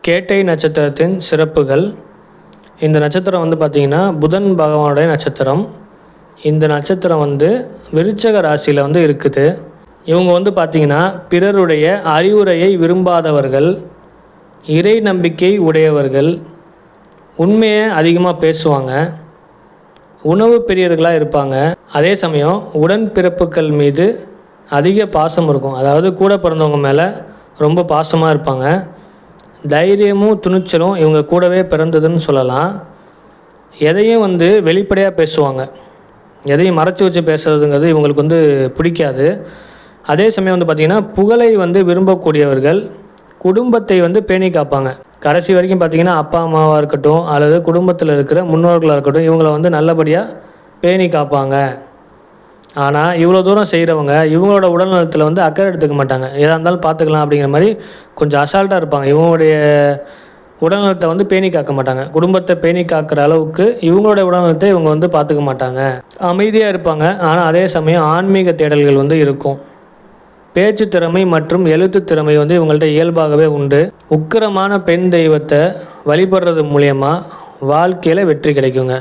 கேட்டை நட்சத்திரத்தின் சிறப்புகள். இந்த நட்சத்திரம் வந்து பார்த்திங்கன்னா புதன் பகவானுடைய நட்சத்திரம். இந்த நட்சத்திரம் வந்து விருச்சக ராசியில் வந்து இருக்குது. இவங்க வந்து பார்த்திங்கன்னா பிறருடைய அறிவுரையை விரும்பாதவர்கள், இறை நம்பிக்கை உடையவர்கள், உண்மையை அதிகமாக பேசுவாங்க, உணவு பிரியர்களாக இருப்பாங்க. அதே சமயம் உடன்பிறப்புகள் மீது அதிக பாசம் இருக்கும். அதாவது கூட பிறந்தவங்க மேலே ரொம்ப பாசமாக இருப்பாங்க. தைரியமும் துணிச்சலும் இவங்க கூடவே பிறந்ததுன்னு சொல்லலாம். எதையும் வந்து வெளிப்படையாக பேசுவாங்க. எதையும் மறைச்சி வச்சு பேசுகிறதுங்கிறது இவங்களுக்கு வந்து பிடிக்காது. அதே சமயம் வந்து பார்த்திங்கன்னா புகழை வந்து விரும்பக்கூடியவர்கள், குடும்பத்தை வந்து பேணி காப்பாங்க. கடைசி வரைக்கும் பார்த்திங்கன்னா அப்பா அம்மாவாக இருக்கட்டும் அல்லது குடும்பத்தில் இருக்கிற முன்னோர்களாக இருக்கட்டும் இவங்கள வந்து நல்லபடியாக பேணி காப்பாங்க. ஆனால் இவ்வளோ தூரம் செய்கிறவங்க இவங்களோட உடல்நலத்தில் வந்து அக்கறை எடுத்துக்க மாட்டாங்க. எதாக இருந்தாலும் பார்த்துக்கலாம் அப்படிங்கிற மாதிரி கொஞ்சம் அசால்ட்டாக இருப்பாங்க. இவங்களுடைய உடல்நலத்தை வந்து பேணி காக்க மாட்டாங்க. குடும்பத்தை பேணி காக்கிற அளவுக்கு இவங்களோட உடல்நலத்தை இவங்க வந்து பார்த்துக்க மாட்டாங்க. அமைதியாக இருப்பாங்க. ஆனால் அதே சமயம் ஆன்மீக தேடல்கள் வந்து இருக்கும். பேச்சு திறமை மற்றும் எழுத்து திறமை வந்து இவங்கள்ட்ட இயல்பாகவே உண்டு. உக்கிரமான பெண் தெய்வத்தை வழிபடுறது மூலயமா வாழ்க்கையில் வெற்றி கிடைக்குங்க.